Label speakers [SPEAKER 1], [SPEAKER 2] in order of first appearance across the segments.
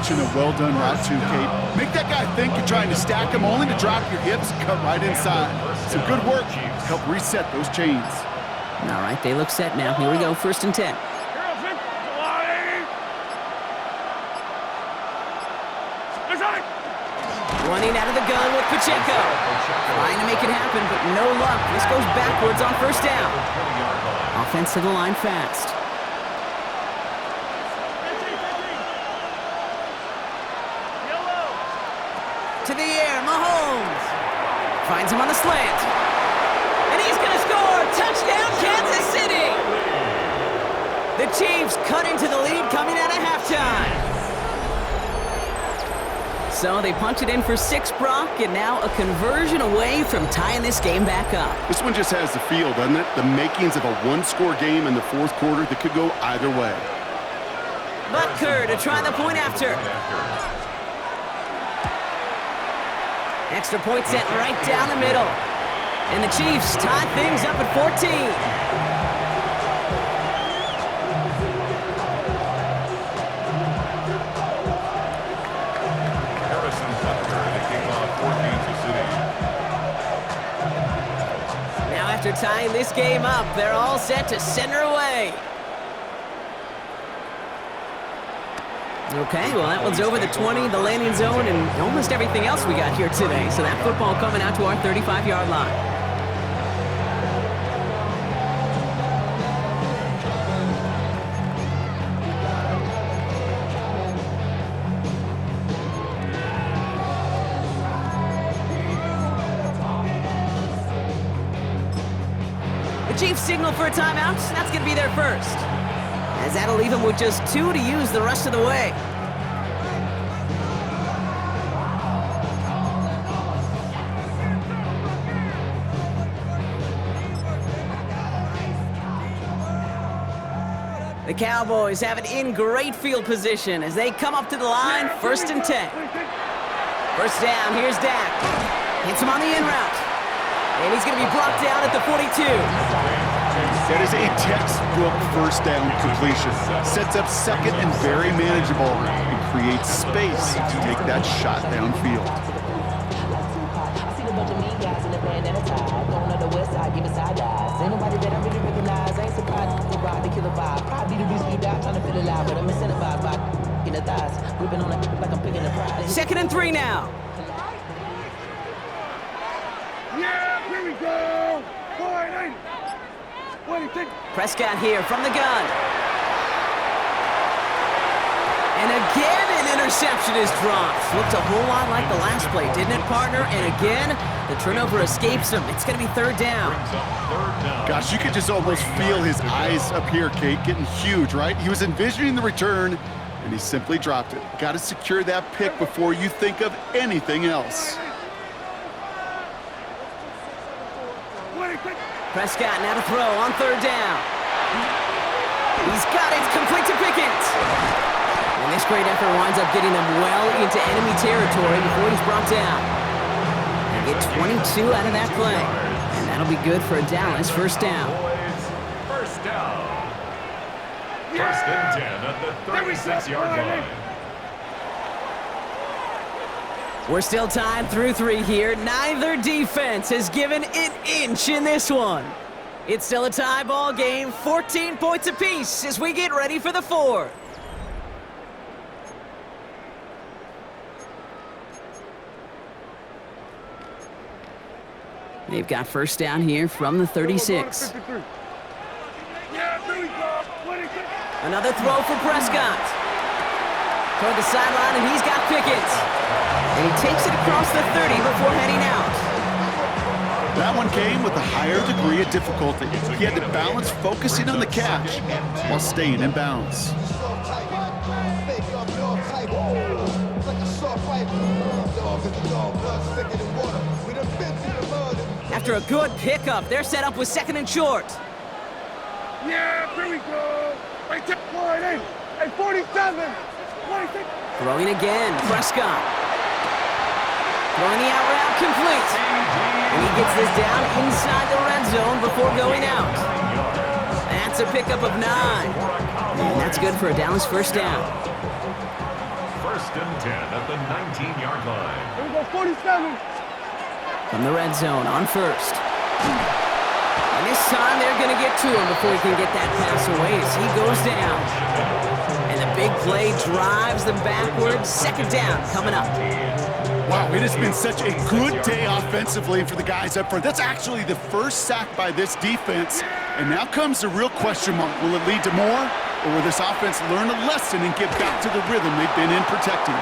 [SPEAKER 1] watching a well-done route too, Kate. Make that guy think you're trying to stack him only to drop your hips and cut right inside. Some good work to help reset those chains.
[SPEAKER 2] All right, they look set now. Here we go, 1st and 10. Running out of the gun with Pacheco. Trying to make it happen, but no luck. This goes backwards on 1st down. Offense to the line fast. To the air, Mahomes. Finds him on the slant. And he's going to score! Touchdown, Kansas City! The Chiefs cut into the lead coming out of halftime. So they punch it in for 6, Brock, and now a conversion away from tying this game back up.
[SPEAKER 1] This one just has the feel, doesn't it? The makings of a one-score game in the 4th quarter that could go either way.
[SPEAKER 2] Butker to try the point after. Extra point set right down the middle. And the Chiefs tie things up at 14. After tying this game up, they're all set to center away. Okay, well, that one's over the 20, the landing zone, and almost everything else we got here today. So that football coming out to our 35-yard line. Chiefs signal for a timeout. That's going to be their first, as that'll leave them with just 2 to use the rest of the way. The Cowboys have it in great field position as they come up to the line, 1st and 10. 1st down, here's Dak. Hits him on the in route. And he's going to be brought down at the 42.
[SPEAKER 1] That is a textbook 1st down completion. Sets up 2nd and very manageable and creates space to take that shot downfield.
[SPEAKER 2] Second and 3 now.
[SPEAKER 3] Here we go!
[SPEAKER 2] Prescott here from the gun. And again, an interception is dropped. Looked a whole lot like the last play, didn't it, partner? And again, the turnover escapes him. It's going to be 3rd down.
[SPEAKER 1] Gosh, you could just almost feel his eyes up here, Kate, getting huge, right? He was envisioning the return, and he simply dropped it. Got to secure that pick before you think of anything else.
[SPEAKER 2] Prescott now to throw on 3rd down. He's got it, complete to Pickens. And this great effort winds up getting them well into enemy territory before he's brought down. They get 22 out of that play. And that'll be good for a Dallas 1st down.
[SPEAKER 4] 1st down. 1st and 10 at the 36-yard line.
[SPEAKER 2] We're still tied through 3 here. Neither defense has given an inch in this one. It's still a tie ball game, 14 points apiece as we get ready for the 4th. They've got 1st down here from the 36. Another throw for Prescott. Toward the sideline, and he's got Pickens. And he takes it across the 30 before heading out.
[SPEAKER 1] That one came with a higher degree of difficulty. He had to balance focusing on the catch while staying in bounds.
[SPEAKER 2] After a good pickup, they're set up with 2nd and short.
[SPEAKER 3] Yeah, here we go. Right there, line 8 and 47. 26.
[SPEAKER 2] Throwing again, Prescott. Throwing the out route complete. And he gets this down inside the red zone before going out. That's a pickup of 9. And that's good for a Dallas 1st down.
[SPEAKER 4] First and 10 at the 19-yard line.
[SPEAKER 3] Here we go, 47.
[SPEAKER 2] From the red zone on first. And this time they're going to get to him before he can get that pass away as he goes down. And the big play drives them backwards. Second down coming up.
[SPEAKER 1] Wow, it has been such a good day offensively for the guys up front. That's actually the first sack by this defense. And now comes the real question mark. Will it lead to more? Or will this offense learn a lesson and get back to the rhythm they've been in protecting?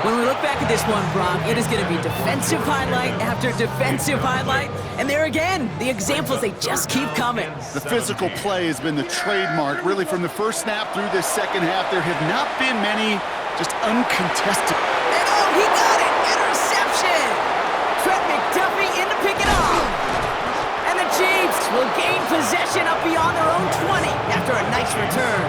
[SPEAKER 2] When we look back at this one, Brock, it is going to be defensive highlight after defensive highlight. And there again, the examples, they just keep coming.
[SPEAKER 1] The physical play has been the trademark. Really, from the first snap through this second half, there have not been many just uncontested.
[SPEAKER 2] And oh, he got it! Interception! Trent McDuffie in to pick it off. And the Chiefs will gain possession up beyond their own 20 after a nice return.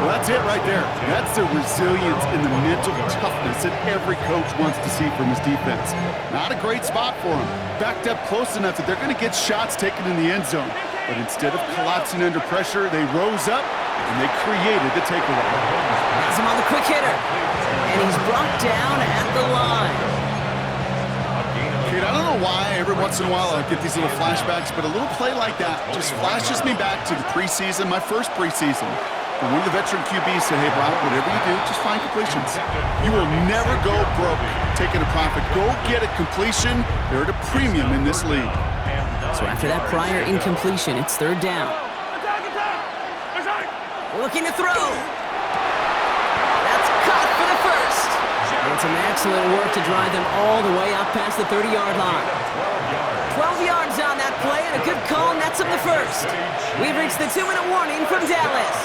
[SPEAKER 1] Well, that's it right there. That's the resilience and the mental toughness that every coach wants to see from his defense. Not a great spot for him. Backed up close enough that they're going to get shots taken in the end zone. But instead of collapsing under pressure, they rose up and they created the takeaway.
[SPEAKER 2] Has him on the quick hitter. And he's brought down at the line.
[SPEAKER 1] Kate, I don't know why every once in a while I get these little flashbacks, but a little play like that just flashes me back to the preseason, my first preseason. And one of the veteran QBs said, hey, Brock, whatever you do, just find completions. You will never go broke taking a profit. Go get a completion. They're at a premium in this league.
[SPEAKER 2] So after that prior incompletion, it's third down. Looking to throw. That's caught for the first. And some excellent work to drive them all the way up past the 30-yard line. 12 yards on that play, and a good call nets up the first. We've reached the 2-minute warning from Dallas.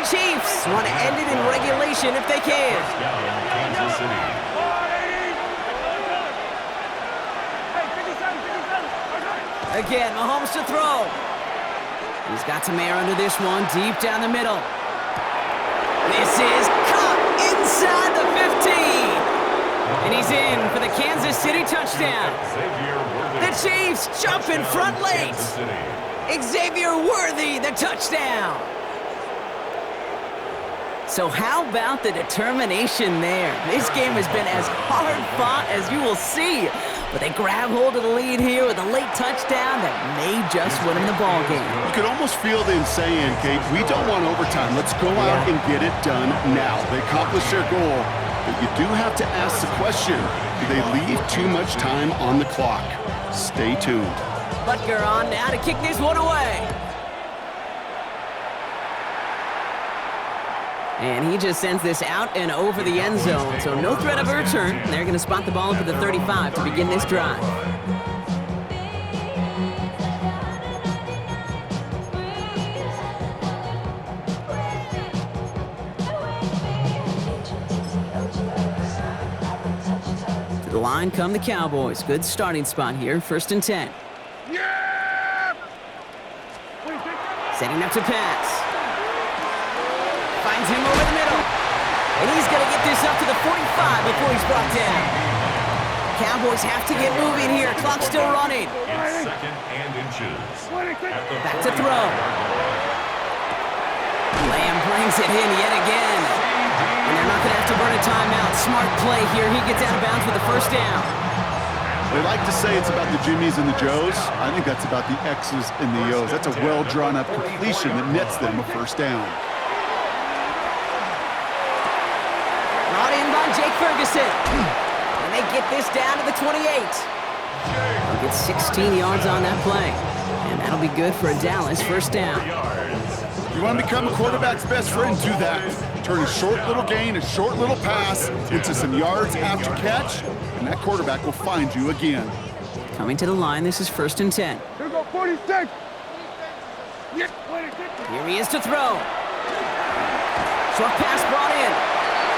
[SPEAKER 2] Chiefs want to end it in regulation if they can.
[SPEAKER 4] Kansas City.
[SPEAKER 2] Again, Mahomes to throw. He's got some air under this one, deep down the middle. This is caught inside the 15. And he's in for the Kansas City touchdown. The Chiefs jump in front late. Xavier Worthy, the touchdown. So how about the determination there? This game has been as hard fought as you will see. But they grab hold of the lead here with a late touchdown that may just win them the ball game.
[SPEAKER 1] You could almost feel them saying, Kate, we don't want overtime. Let's go out and get it done now. They accomplished their goal, but you do have to ask the question, do they leave too much time on the clock? Stay tuned.
[SPEAKER 2] Butker on now to kick this one away. And he just sends this out and over the end zone, so no threat of a return. They're going to spot the ball up at the 35 to begin this drive. To the line come the Cowboys. Good starting spot here, 1st and 10.
[SPEAKER 3] Yeah!
[SPEAKER 2] Setting up to pass. Finds him over the middle. And he's going to get this up to the 45 before he's brought down. Cowboys have to get moving here. Clock's still running.
[SPEAKER 4] It's second and inches.
[SPEAKER 2] Back to throw. Lamb brings it in yet again. And they're not going to have to burn a timeout. Smart play here. He gets out of bounds with the first down.
[SPEAKER 1] They like to say it's about the Jimmies and the Joes. I think that's about the X's and the O's. That's a well-drawn-up completion that nets them a first down.
[SPEAKER 2] Brought in by Jake Ferguson. And they get this down to the 28. They'll get 16 yards on that play. And that'll be good for a Dallas first down.
[SPEAKER 1] You want to become a quarterback's best friend, do that. Turn a short little gain, a short little pass into some yards after catch, and that quarterback will find you again.
[SPEAKER 2] Coming to the line, this is 1st and 10.
[SPEAKER 3] Here we go, 46. Yeah, 46.
[SPEAKER 2] Here he is to throw. Short pass brought in.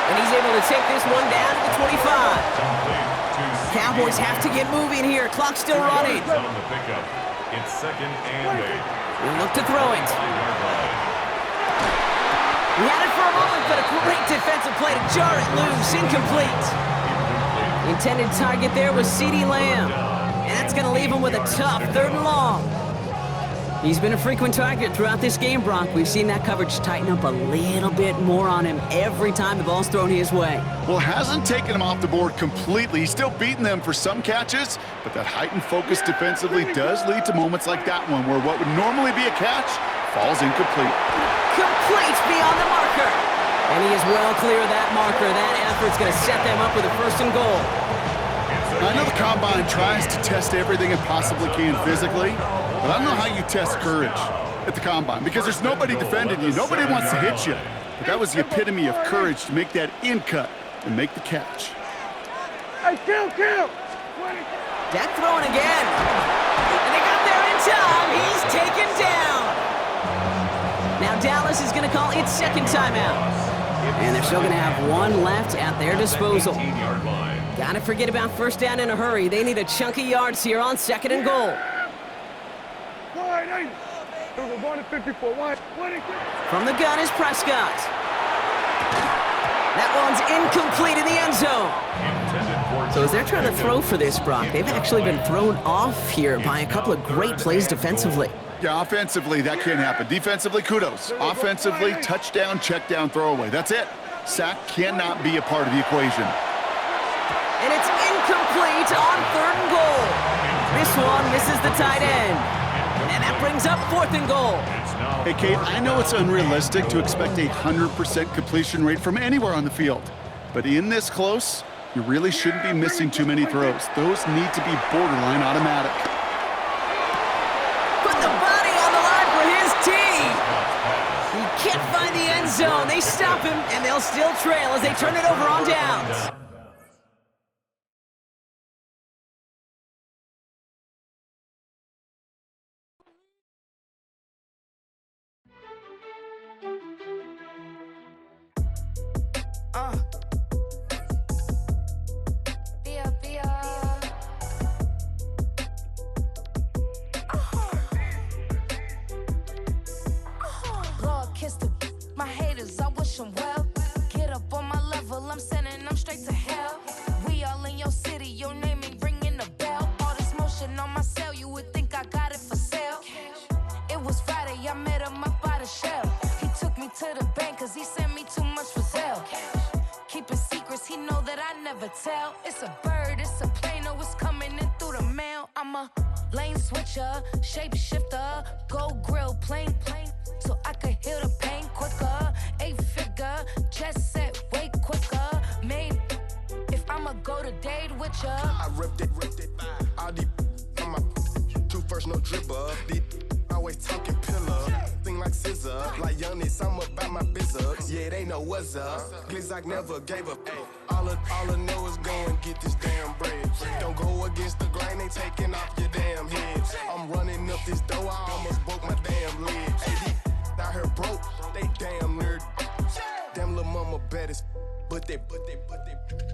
[SPEAKER 2] And he's able to take this one down to the 25. Cowboys have to get moving here. Clock's still running.
[SPEAKER 4] On the pickup. It's second and 8.
[SPEAKER 2] We'll look to throw it. He had it for a moment, but a great defensive play to jar it loose. Incomplete. The intended target there was CeeDee Lamb. And that's going to leave him with a tough 3rd and long. He's been a frequent target throughout this game, Brock. We've seen that coverage tighten up a little bit more on him every time the ball's thrown his way.
[SPEAKER 1] Well, hasn't taken him off the board completely. He's still beating them for some catches, but that heightened focus defensively does lead to moments like that one where what would normally be a catch falls incomplete.
[SPEAKER 2] Complete beyond the marker. And he is well clear of that marker. That effort's going to set them up with a 1st and goal.
[SPEAKER 1] I know the Combine tries to test everything it possibly can physically, but I don't know how you test courage at the Combine because there's nobody defending you. Nobody wants to hit you. But that was the epitome of courage to make that in cut and make the catch.
[SPEAKER 3] Hey, kill!
[SPEAKER 2] Dak throwing again. And they got there in time. He's taken down. Now Dallas is going to call its 2nd timeout. And they're still going to have 1 left at their disposal. Gotta forget about 1st down in a hurry. They need a chunk of yards here on 2nd and goal. From the gun is Prescott. That one's incomplete in the end zone. So as they're trying to throw for this, Brock, they've actually been thrown off here by a couple of great plays defensively.
[SPEAKER 1] Yeah, offensively, that can't happen. Defensively, kudos. Offensively, touchdown, check down, throwaway. That's it. Sack cannot be a part of the equation.
[SPEAKER 2] And it's incomplete on 3rd and goal. This one misses the tight end. And that brings up 4th and goal.
[SPEAKER 1] Hey, Kate, I know it's unrealistic to expect a 100% completion rate from anywhere on the field. But in this close, you really shouldn't be missing too many throws. Those need to be borderline automatic.
[SPEAKER 2] Put the body on the line for his team. He can't find the end zone. They stop him, and they'll still trail as they turn it over on downs.
[SPEAKER 5] It's a bird, it's a plane, oh, it's coming in through the mail. I'm a lane switcher, shapeshifter, go grill, plane, so I could heal the pain quicker. 8-figure, jet set, way quicker. Made, if I'ma go to date with ya.
[SPEAKER 6] I ripped it, all these on my true first, no dribble. These always talking pillar, thing like scissor, like youngest, I'm about my business. Yeah, they know what's up. Glizzock never gave up. All I know is go and get this damn bread. Don't go against the grain, they taking off your damn head. I'm running up this door, I almost broke my damn leg. Hey, these out here broke, they damn nerd. Damn little mama bad as but they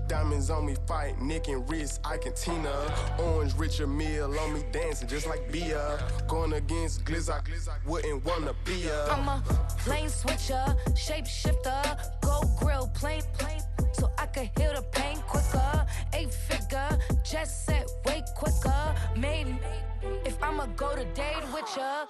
[SPEAKER 6] diamonds on me fight, neck and wrist, I can Tina. Orange Richard Mill on me dancing just like Bia. Going against Glizzock, wouldn't wanna be a.
[SPEAKER 5] I'm a lane switcher, shapeshifter, go grill, plane, so I could heal the pain quicker. 8-figure, jet set, way quicker. Made, if I'ma go to date with ya.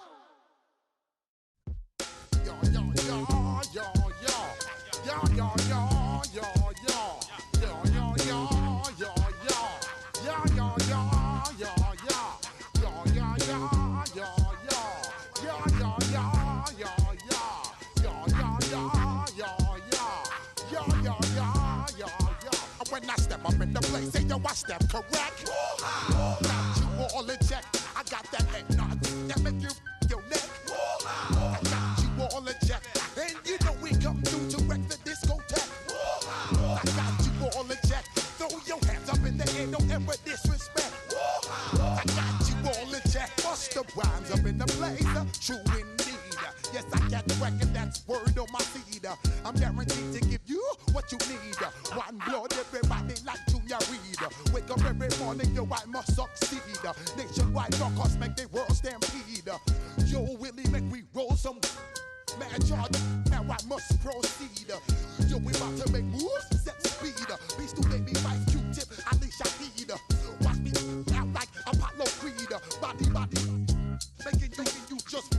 [SPEAKER 7] When I step up in the place, say yo, I step correct. Got you all in check. I got that head nod that make you your neck. I got you all in check, and you know we come through to wreck the discotheque. I got you all in check. Throw your hands up in the air, don't ever disrespect. I got you all in check. Bust the rhymes up in the place, true indeed. Yes, I got the record, that's word on my feed. I'm guaranteed to give you what you need. One blood, everybody like Junior Reed. Wake up every morning, yo, I must succeed. Nationwide rockers make the world stampede. Yo, Willie, make we roll some mad charge. Now I must proceed. Yo, we about to make moves, set speed. Beast to make me fight Q-tip, I leash I need. Watch me out like Apollo Creed. Body, making you just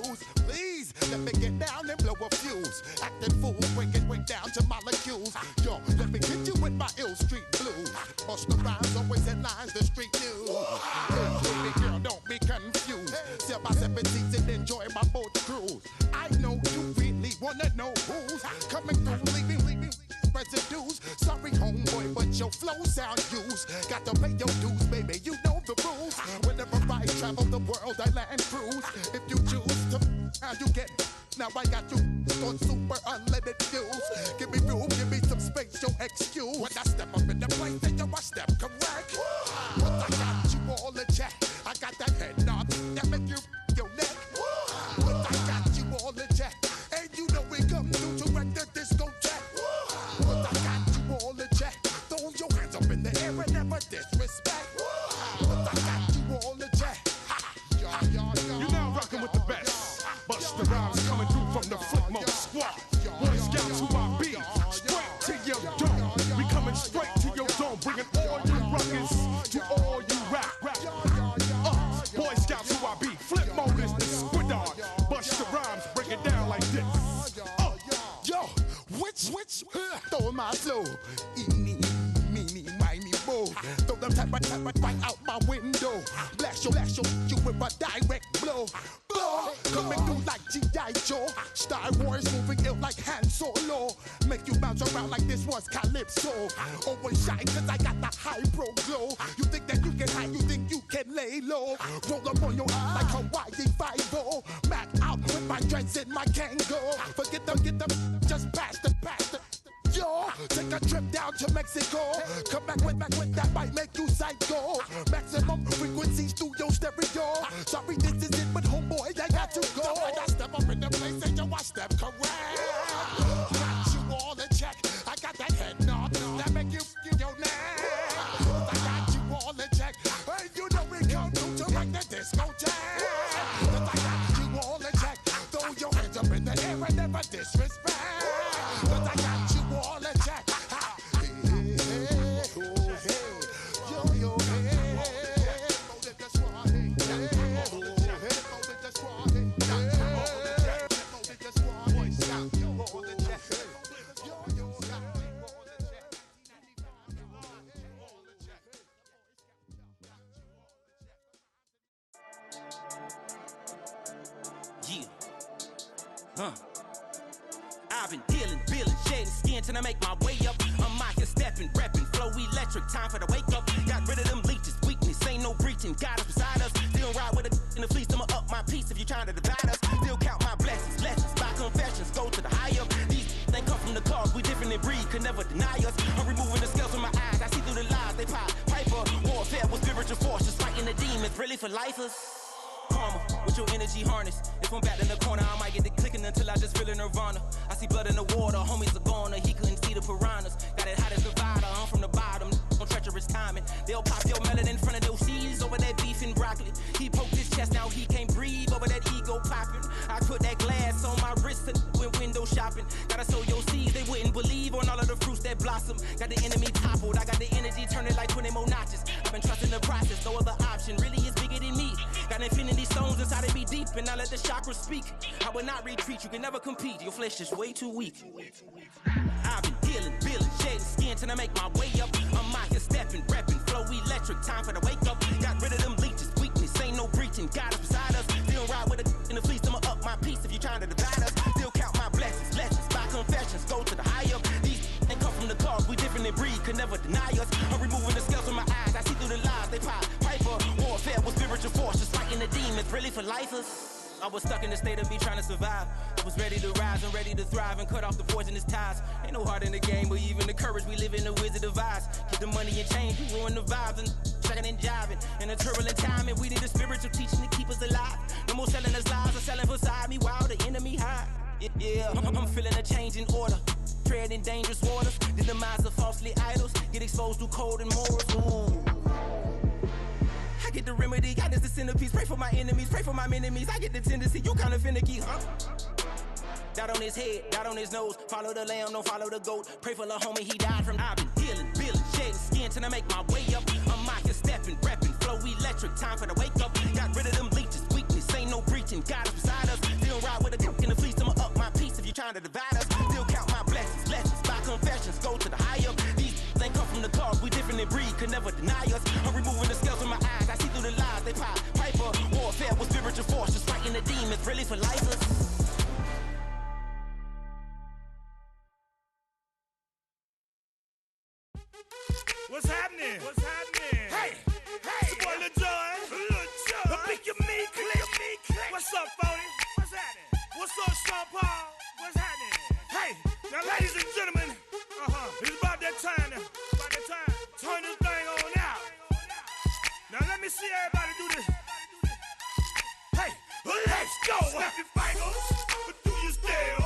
[SPEAKER 7] cruise. Please, let me get down and blow a fuse. Acting fool, breaking down to molecules. Yo, let me hit you with my ill street blues. Bust the rhymes, always headlines, the street news. Hey, baby girl, don't be confused. Sail by 17s and enjoy my boat cruise. I know you really wanna know who's coming through, leaving residues. Sorry, homeboy, but your flow sound used. Got to pay your dues, baby, you know the rules. Whenever I travel the world, I land cruise. If you choose to, how you get. Now I got you on super unlimited views. Give me room, give me some space, your excuse. When I step up in the place, then you I step correct. But I got you all in check. I got that head nod that make you your neck. But I got you all in check. And you know we come through to wreck the discotheque. But I got you all in check. Throw your hands up in the air and never disrespect. But I got you all in check.
[SPEAKER 3] You're now rocking with the best. Bust the rhymes coming through from the footmost squad. Boy Scouts who I be, straight to your dome. We coming straight to your dome, bringing all you rockers to all you rap. Boy Scouts who I be, flip mode is the squid on. Bust the rhymes, break it down like this.
[SPEAKER 7] Yo, which, throw my flow. Eeny, meeny, miny, mo. Throw them type right out my window. Blast you with a direct blow. Coming through like G.I. Joe. Star Wars moving ill like Han Solo. Make you bounce around like this was Calypso. Always shine cause I got the high pro glow. You think that you can hide, you think you can lay low. Roll up on your eye like Hawaii 5-0. Mac out with my dreads in my Kango. Forget them, get them, just pass the. Yo, take a trip down to Mexico. Come back with that might make you psycho. Maximum frequencies through your stereo. Sorry, this is it, but homeboy, I got to go. I step up in the place and yo, I step correct. Got you all in check. I got that head nod that make you your neck. I got you all in check. And you know we come through to like the discotheque. I got you all in check. Throw your hands up in the air and never disrespect. I got you all in check.
[SPEAKER 8] I've been dealing, shedding skin till I make my way up. I'm out here stepping, repping, flow electric, time for the wake up. Got rid of them leeches, weakness, ain't no breaching. God is beside us, still ride with a in the fleece. I'ma up my piece if you trying to divide us. Still count my blessings, lessons, by confessions, go to the higher. These they come from the cause, we different in breed, could never deny us. I'm removing the scales from my eyes, I see through the lies, they pop. Piper, warfare with spiritual forces, fighting the demons, really for lifers. Karma, with your energy harness. If I'm back in the corner, I might get the clicking until I just feel a nirvana. I see blood in the water, homies are gone, he couldn't see the piranhas. Got it hot as Nevada, I'm from the bottom, on treacherous timing. They'll pop your melon in front of those seeds over that beef and broccoli. He poked his chest, now he can't breathe over that ego popping. I put that glass on my wrist and went window shopping. Gotta sow your seeds, they wouldn't believe on all of the fruits that blossom. Got the enemy toppled, I got the energy turning like 20 more notches. I've been trusting the process, no other option really is bigger than me. Got infinity stones inside of me deep, and I let the chakras speak. I will not retreat, you can never compete, your flesh is way too weak. I've been dealing, shedding skin till I make my way up. I'm out here stepping, repping, flow electric, time for the wake up. Got rid of them leeches, weakness, ain't no breaching. God is beside us, still ride with a in the fleece. I'ma up my piece if you trying to divide us. Still count my blessings, lessons, by confessions, go to the higher. These ain't come from the cause, we different in breed, could never deny us. I'm removing the scales from my eyes, I see through the lies, they pop. Piper, warfare with spiritual forces, fighting the demons, really for lifers. I was stuck in the state of me trying to survive. I was ready to rise and ready to thrive and cut off the poisonous ties. Ain't no heart in the game, but even the courage we live in the Wizard of Oz. Get the money and change, we ruin the vibes and checking and jiving. In a turbulent time, and we need a spiritual teaching to keep us alive. No more selling us lies or selling beside me while the enemy hide. Yeah, I'm feeling a change in order. Treading dangerous waters, the demise of falsely idols. Get exposed through code and morals. Ooh. I get the remedy, God is the centerpiece. Pray for my enemies, pray for my enemies. I get the tendency, you kinda finicky, huh? Dot on his head, dot on his nose. Follow the lamb, don't follow the goat. Pray for the homie, he died from. I've been dealing, shedding skin till I make my way up. I'm out here stepping, repping, flow electric, time for the wake up. Got rid of them leeches, weakness, ain't no breaching. God is beside us, trying to divide us. Still count my blessings, lessons, my confessions, go to the higher. These ain't come from the cars, we different in breed, could never deny us. I'm removing the scales from my eyes, I see through the lies they pop. Piper, warfare with spiritual force, just fighting the demons, really for life.
[SPEAKER 3] What's happening? What's happening? Hey, it's your boy Lil Jon. The pick your me click. What's up, Phony? What's happening? What's up, Sean Paul? What's happening? Hey, now ladies and gentlemen, it's about that time now. About that time. Turn this thing on out. Now let me see everybody do this. Hey, let's go. Snap your fingers, but do you still?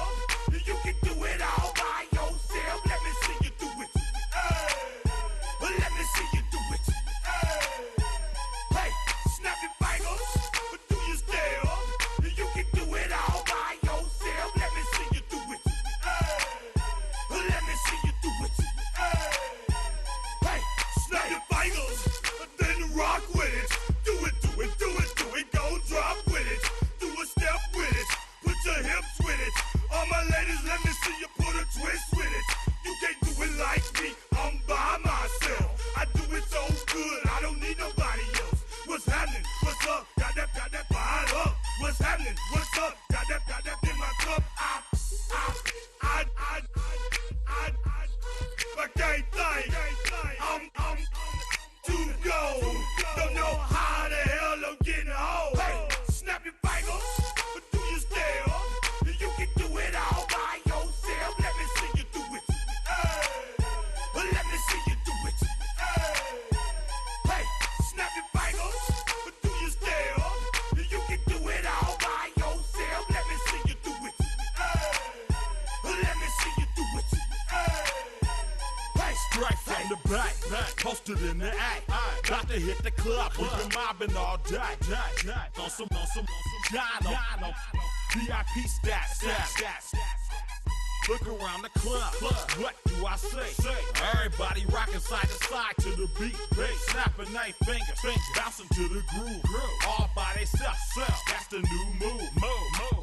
[SPEAKER 3] You can do it all by yourself. Let me see you do it. Let me see you do it. Hey, snap your fingers, but do you still? You can do it all by yourself. Let me see you do it. Let me see you do it. Hey, snap your fingers, then rock with it. Do it, do it, do it, do it. Go drop with it. Do a step with it. Put your hips with it. All my ladies, let me see you put a twist with it. You can't do it like me. I'm by myself. I do it so good, I don't need nobody else. What's happening? What's up? Got that fired up. What's happening? What's up? Got that in my cup. I can't think. I'm too go. Don't know how the hell I'm getting home. Hey, snap your fingers, but do you still? You can do it all by yourself. Let me see you do it. Let me see you do it. Hey, snap your fingers, but do you still? You can do it all by yourself. Let me see you do it. Let me see you do it. Hey,
[SPEAKER 9] straight from the back, posted in the act. Got to hit the club, we've been mobbing all day. On some John, VIP stats. Look around the club, what do I say? Everybody rocking side to side to the beat. Snapping they fingers, bouncing to the groove. All by themselves, that's the new move.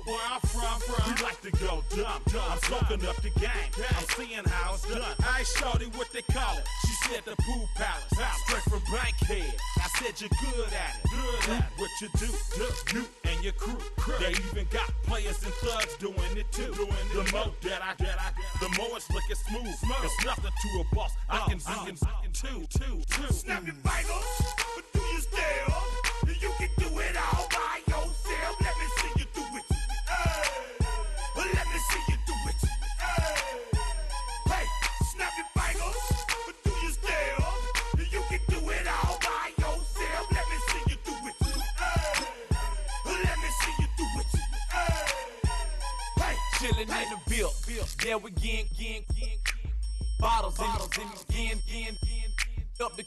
[SPEAKER 9] Where I'm from, we like to go dumb. I'm soaking up the game, I'm seeing how it's done. I ain't shorty what they call it. She said the pool palace, straight from Bankhead. I said you're good at it. Do what you do, you and your crew. They even got players and thugs doing it too. The more that the more it's looking smooth. It's nothing to a boss. I can two.
[SPEAKER 3] snap your fingers, but do you still? You can do it all by yourself. Let me see you do it. Let me see you do it. Hey, snap your fingers, but do you still? You can do it all by yourself. Let me see you do it. Let me see you do it. Hey,
[SPEAKER 10] chillin' in the bill. Yeah, we again. Bottles in again. Up the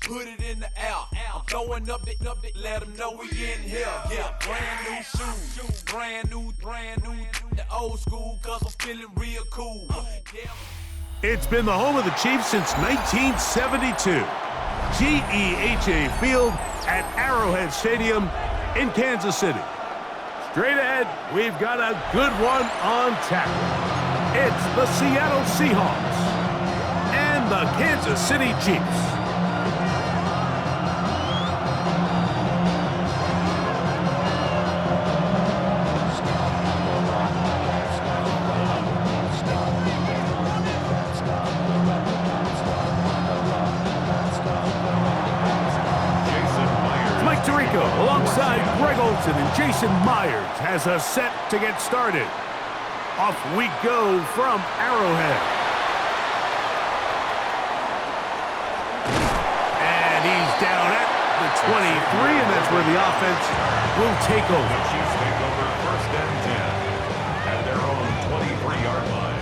[SPEAKER 10] put it in the air. I'm throwing up the, let them know we in here. Yeah, brand new shoes, brand new, the old school, cause I'm feeling real cool. Yeah.
[SPEAKER 11] It's been the home of the Chiefs since 1972. GEHA Field at Arrowhead Stadium in Kansas City. Straight ahead, we've got a good one on tap. It's the Seattle Seahawks and the Kansas City Chiefs. Mike Tirico alongside Greg Olson and Jason Myers has us set to get started. Off we go from Arrowhead. And he's down at the 23, and that's where the offense will take over.
[SPEAKER 4] The Chiefs take over 1st and 10 at their own 23-yard line.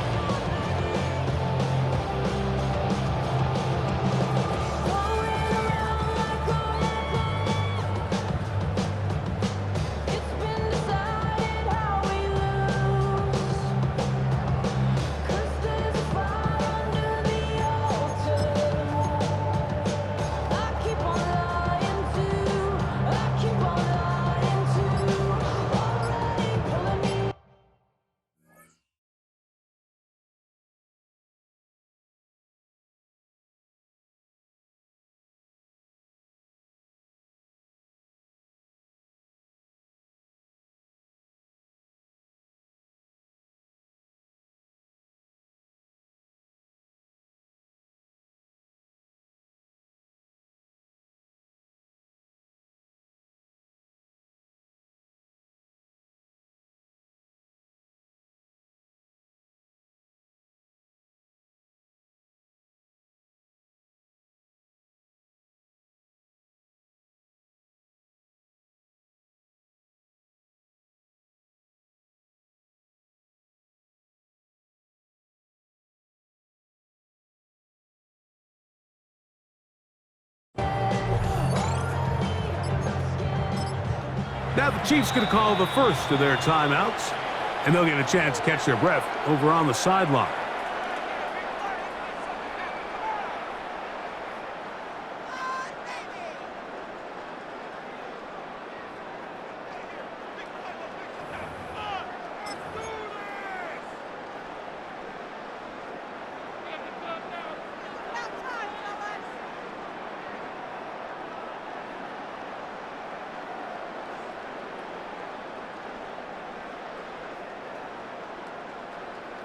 [SPEAKER 11] Now the Chiefs going to call the first of their timeouts, and they'll get a chance to catch their breath over on the sideline.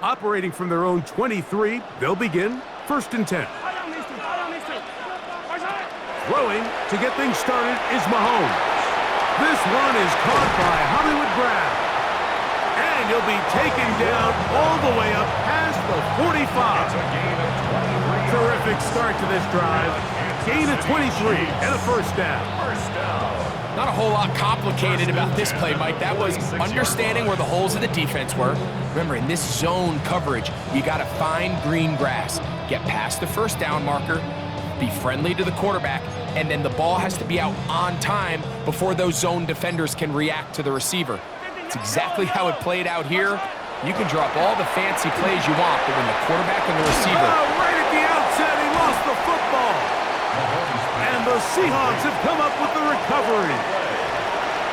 [SPEAKER 11] Operating from their own 23, they'll begin 1st and 10. Throwing to get things started is Mahomes. This one is caught by Hollywood Brown. And he'll be taken down all the way up past the 45. Terrific start to this drive. Gain of 23 and a first down.
[SPEAKER 12] Not a whole lot complicated about this play, Mike. That was understanding where the holes of the defense were. Remember, in this zone coverage, you got to find green grass, get past the first down marker, be friendly to the quarterback, and then the ball has to be out on time before those zone defenders can react to the receiver. It's exactly how it played out here. You can drop all the fancy plays you want, but when the quarterback and the receiver...
[SPEAKER 11] Right at the outset, he lost the football. And the Seahawks have come up with the recovery.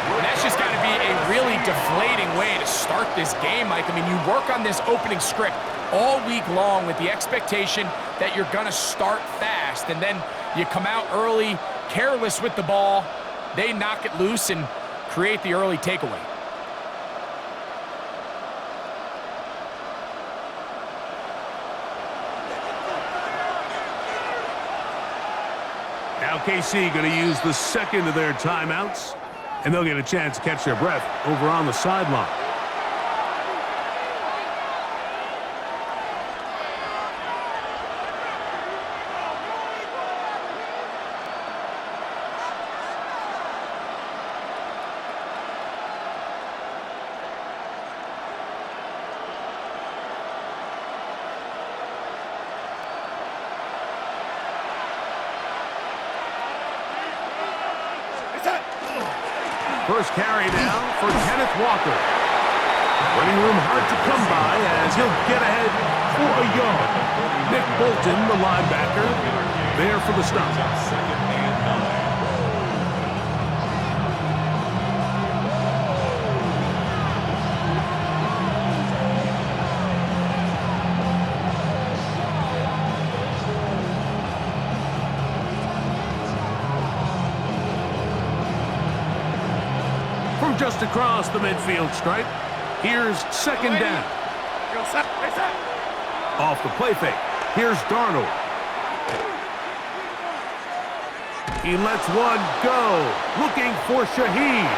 [SPEAKER 12] And that's just got to be a really deflating way to start this game, Mike. I mean, you work on this opening script all week long with the expectation that you're going to start fast, and then you come out early, careless with the ball, they knock it loose and create the early takeaway.
[SPEAKER 11] Now KC going to use the second of their timeouts, and they'll get a chance to catch their breath over on the sideline. First carry now for Kenneth Walker. Running room hard to come by as he'll get ahead for a yard. Nick Bolton, the linebacker, there for the stop. From just across the midfield stripe, here's second down. Off the play fake, here's Darnold. He lets one go, looking for Shaheed,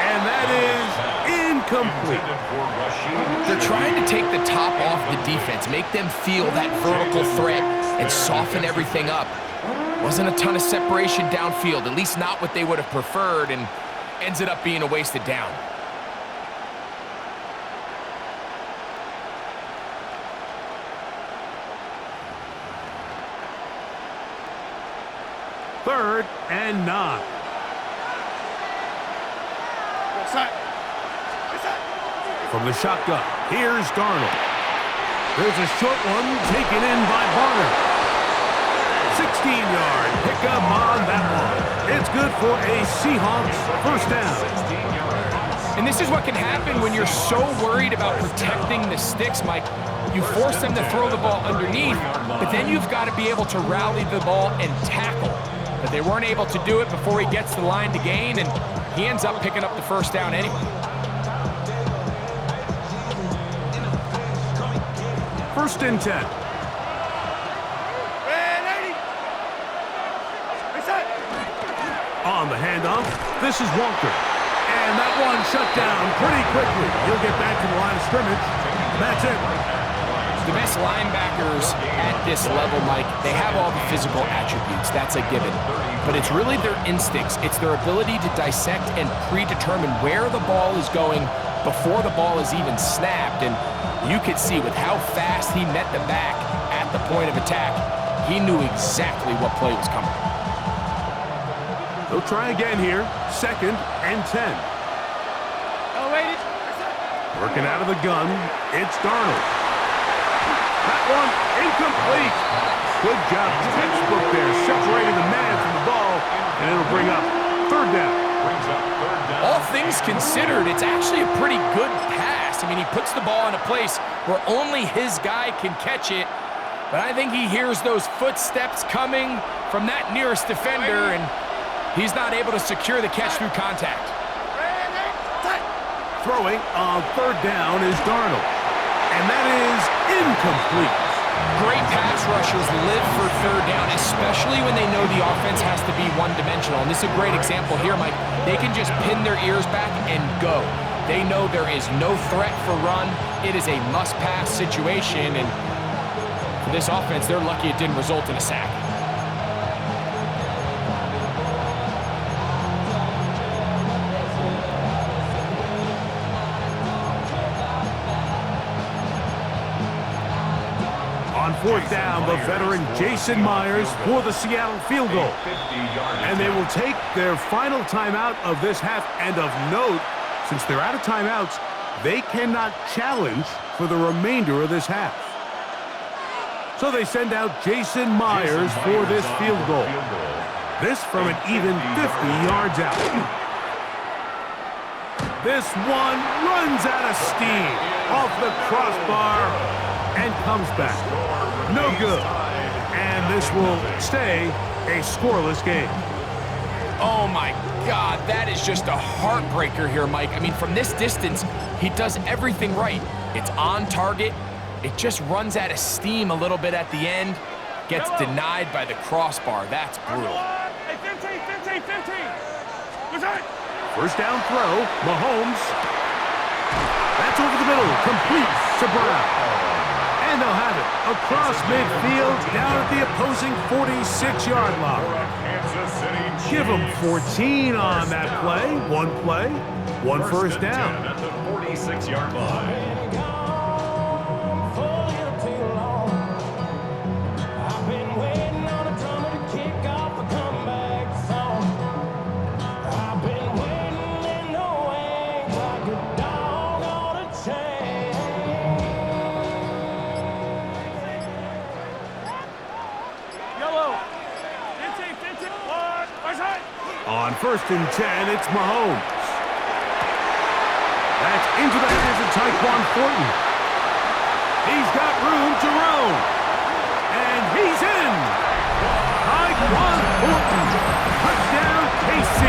[SPEAKER 11] and that is incomplete.
[SPEAKER 12] They're trying to take the top off the defense, make them feel that vertical threat, and soften everything up. Wasn't a ton of separation downfield, at least not what they would have preferred, and ends it up being a wasted down.
[SPEAKER 11] Third and 9. From the shotgun, here's Darnold. There's a short one taken in by Barner. 16-yard pickup on that one. It's good for a Seahawks first down.
[SPEAKER 12] And this is what can happen when you're so worried about protecting the sticks, Mike. You force them to throw the ball underneath, but then you've got to be able to rally the ball and tackle. But they weren't able to do it before he gets to the line to gain, and he ends up picking up the first down anyway.
[SPEAKER 11] First and 10. On the handoff, this is Walker. And that one shut down pretty quickly. He'll get back to the line of scrimmage. That's it.
[SPEAKER 12] The best linebackers at this level, Mike, they have all the physical attributes. That's a given. But it's really their instincts. It's their ability to dissect and predetermine where the ball is going before the ball is even snapped. And you could see with how fast he met the back at the point of attack, he knew exactly what play was coming.
[SPEAKER 11] They'll try again here. Second and 10. Working out of the gun, it's Darnold. That one incomplete. Good job, textbook there, separating the man from the ball, and it'll bring up third down.
[SPEAKER 12] All things considered, it's actually a pretty good pass. I mean, he puts the ball in a place where only his guy can catch it, but I think he hears those footsteps coming from that nearest defender, and he's not able to secure the catch through contact.
[SPEAKER 11] Throwing on third down is Darnold, and that is incomplete.
[SPEAKER 12] Great pass rushers live for third down, especially when they know the offense has to be one-dimensional. And this is a great example here, Mike. They can just pin their ears back and go. They know there is no threat for run. It is a must-pass situation, and for this offense, they're lucky it didn't result in a sack.
[SPEAKER 11] On fourth down, the veteran Jason Myers for the Seattle field goal. And they will take their final timeout of this half. And of note, since they're out of timeouts, they cannot challenge for the remainder of this half. So they send out Jason Myers for this field goal. This from an even 50 yards out. This one runs out of steam off the crossbar and comes back. No good. And this will stay a scoreless game.
[SPEAKER 12] Oh my God, that is just a heartbreaker here, Mike. I mean, from this distance, he does everything right. It's on target. It just runs out of steam a little bit at the end. Gets denied by the crossbar. That's brutal.
[SPEAKER 9] Hey, 15. What's that?
[SPEAKER 11] First down throw, Mahomes. That's over the middle, complete to Brown. And they'll have it across midfield, down at the opposing 46-yard line. Give them 14 on that play. One first down.
[SPEAKER 4] At the 46-yard line.
[SPEAKER 11] On first and 10, it's Mahomes. That's into the hands of Tyquan Thornton. He's got room to roam. And he's in. Tyquan Thornton. Touchdown, KC.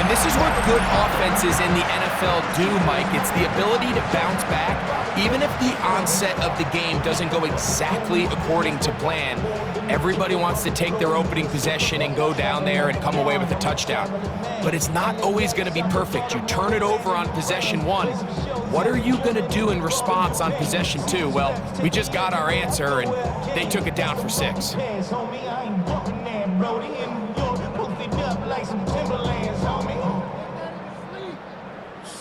[SPEAKER 12] And this is what good offenses in the NFL do, Mike. It's the ability to bounce back, even if the onset of the game doesn't go exactly according to plan. Everybody wants to take their opening possession and go down there and come away with a touchdown. But it's not always going to be perfect. You turn it over on possession one. What are you going to do in response on possession two? Well, we just got our answer, and they took it down for 6.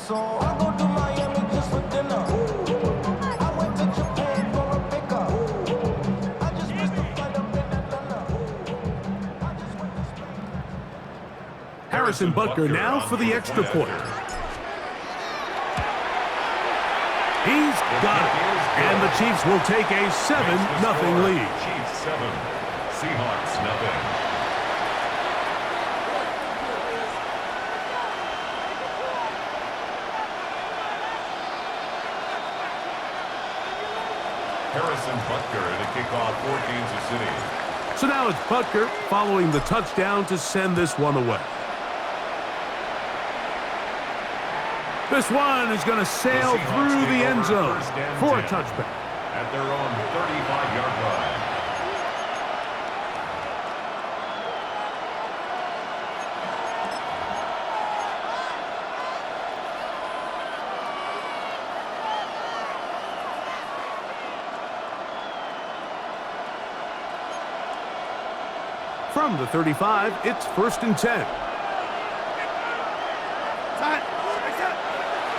[SPEAKER 13] So I go to Miami just for dinner. I went to Japan for a pickup. I just missed the flight up in Atlanta.
[SPEAKER 11] Harrison Butker now for the extra point. He's got it. And the Chiefs will take a 7-0 lead.
[SPEAKER 4] Chiefs 7, Seahawks nothing. Harrison Butker to kick off for Kansas City.
[SPEAKER 11] So now it's Butker following the touchdown to send this one away. This one is going to sail through the end zone for a touchback.
[SPEAKER 4] At their own 35-yard line.
[SPEAKER 11] From the 35, it's first and 10.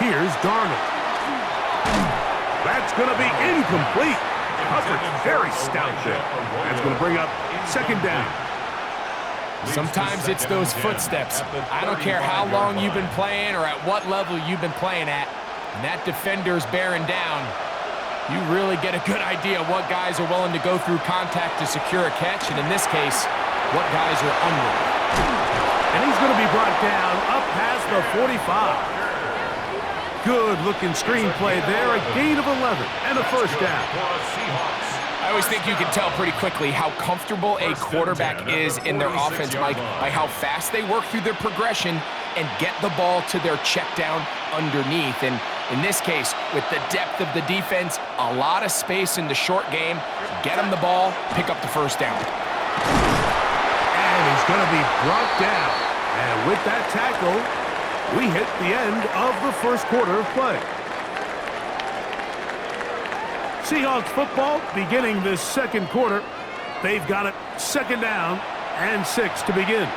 [SPEAKER 11] Here's Darnold. That's going to be incomplete. Coverage very stout there. That's going to bring up second down.
[SPEAKER 12] Sometimes it's those footsteps. I don't care how long you've been playing or at what level you've been playing at, and that defender's bearing down. You really get a good idea what guys are willing to go through contact to secure a catch, and in this case, what guys are unwilling.
[SPEAKER 11] And he's going to be brought down up past the 45. Good-looking screenplay there, a gain of 11 and a first down.
[SPEAKER 12] I always think you can tell pretty quickly how comfortable a quarterback is in their offense, Mike, by how fast they work through their progression and get the ball to their check down underneath. And in this case, with the depth of the defense, a lot of space in the short game, get them the ball, pick up the first down.
[SPEAKER 11] And he's going to be brought down. And with that tackle, we hit the end of the first quarter of play. Seahawks football beginning this second quarter. They've got it second down and 6 to begin.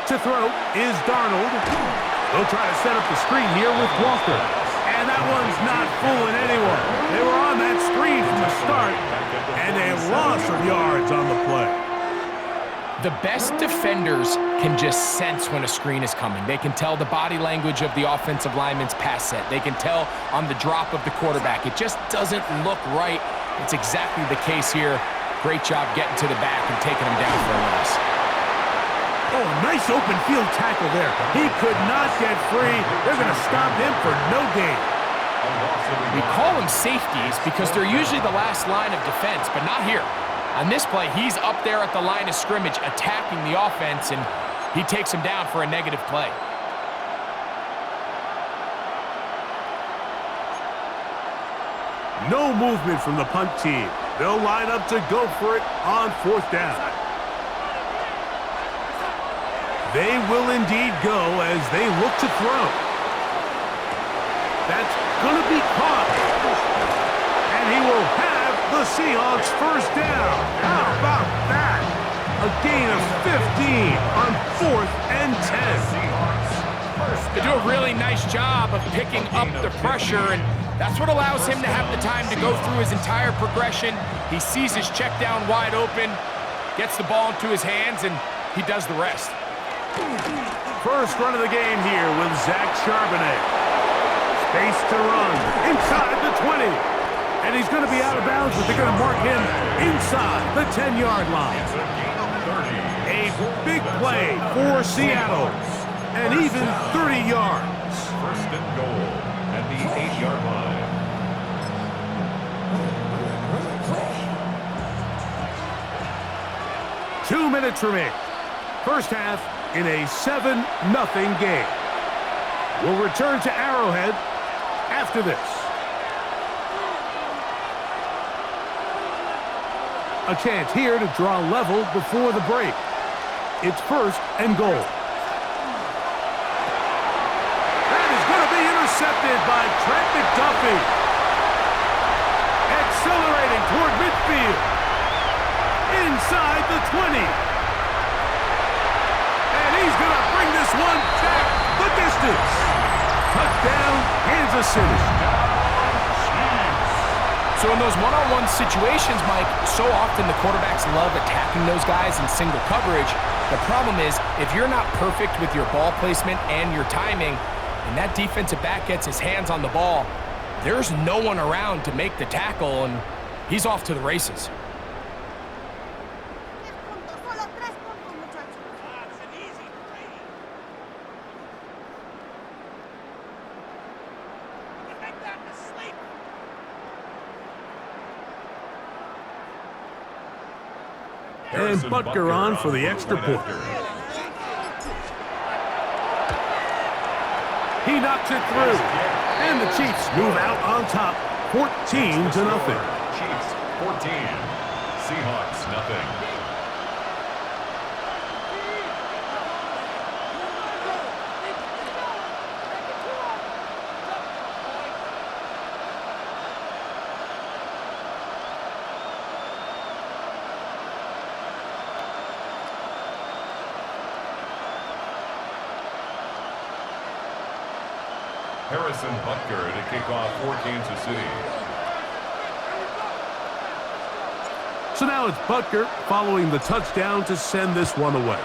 [SPEAKER 11] To throw is Darnold. They'll try to set up the screen here with Walker. And that one's not fooling anyone. They were on that screen from the start, and a loss of yards on the play.
[SPEAKER 12] The best defenders can just sense when a screen is coming. They can tell the body language of the offensive lineman's pass set. They can tell on the drop of the quarterback. It just doesn't look right. It's exactly the case here. Great job getting to the back and taking him down for a loss.
[SPEAKER 11] Oh, nice open field tackle there. He could not get free. They're going to stop him for no gain.
[SPEAKER 12] We call them safeties because they're usually the last line of defense, but not here. On this play, he's up there at the line of scrimmage attacking the offense, and he takes him down for a negative play.
[SPEAKER 11] No movement from the punt team. They'll line up to go for it on fourth down. They will indeed go as they look to throw. That's going to be caught. And he will have the Seahawks first down. How about that? A gain of 15 on 4th and 10.
[SPEAKER 12] They do a really nice job of picking up the pressure, and that's what allows him to have the time to go through his entire progression. He sees his check down wide open, gets the ball into his hands, and he does the rest.
[SPEAKER 11] First run of the game here with Zach Charbonnet. Space to run inside the 20. And he's going to be out of bounds, but they're going to mark him inside the 10-yard line. A big play for Seattle. And even 30 yards.
[SPEAKER 4] First and goal at the 8-yard line.
[SPEAKER 11] 2 minutes remaining. First half in a 7-0 game. We'll return to Arrowhead after this. A chance here to draw level before the break. It's first and goal. That is going to be intercepted by Trent McDuffie. Accelerating toward midfield. Inside the 20. He's going to bring this one back the distance. Touchdown, Kansas City.
[SPEAKER 12] So in those one-on-one situations, Mike, so often the quarterbacks love attacking those guys in single coverage. The problem is, if you're not perfect with your ball placement and your timing, and that defensive back gets his hands on the ball, there's no one around to make the tackle, and he's off to the races.
[SPEAKER 11] And Butker on for the extra point. He knocks it through. And the Chiefs move out on top, 14-0.
[SPEAKER 4] Chiefs 14, Seahawks nothing. Harrison Butker to kick off for Kansas City.
[SPEAKER 11] So now it's Butker following the touchdown to send this one away.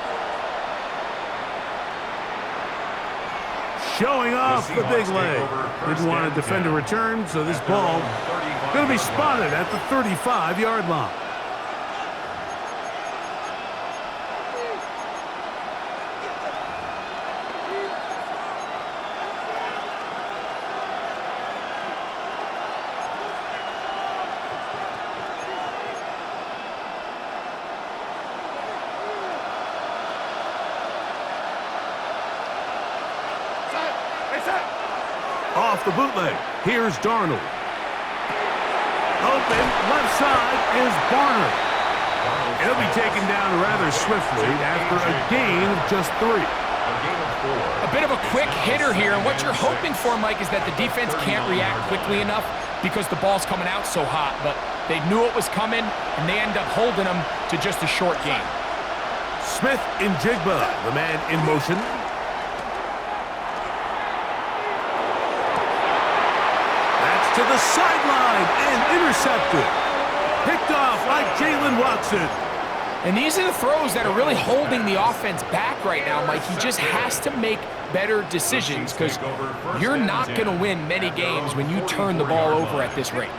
[SPEAKER 11] Showing off the big leg. Didn't want to defend a return, so this ball going to be spotted at the 35-yard line. Off the bootleg. Here's Darnold. Open left side is Barner. He'll be taken down rather swiftly after a gain of just 3.
[SPEAKER 12] A bit of a quick hitter here, and what you're hoping for, Mike, is that the defense can't react quickly enough because the ball's coming out so hot, but they knew it was coming, and they end up holding them to just a short gain.
[SPEAKER 11] Smith in Jigba, the man in motion. To the sideline and intercepted. Picked off like Jalen Watson.
[SPEAKER 12] And these are the throws that are really holding the offense back right now, Mike. He just has to make better decisions because you're not going to win many games when you turn the ball over at this rate.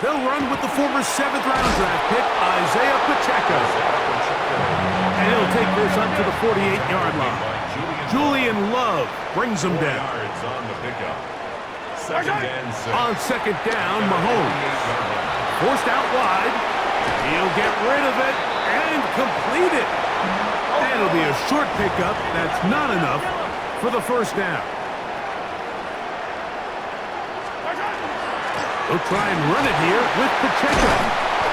[SPEAKER 11] They'll run with the former 7th-round draft pick, Isaiah Pacheco. And he'll take this up to the 48-yard line. Julian Love brings him down. On second down, Mahomes. Forced out wide. He'll get rid of it and complete it. That'll be a short pickup. That's not enough for the first down. They'll try and run it here with Pacheco.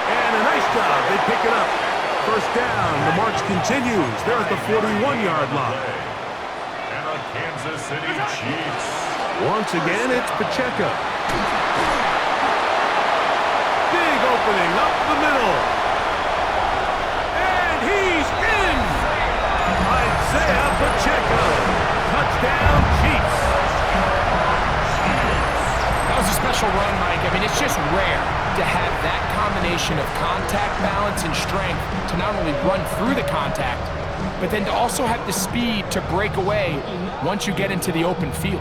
[SPEAKER 11] And a nice job. They pick it up. First down. The march continues. They're at the 41-yard line.
[SPEAKER 4] Kansas City Chiefs.
[SPEAKER 11] Once again, it's Pacheco. Big opening up the middle. And he's in! Isaiah Pacheco. Touchdown, Chiefs.
[SPEAKER 12] That was a special run, Mike. I mean, it's just rare to have that combination of contact balance and strength to not only run through the contact, but then to also have the speed to break away once you get into the open field.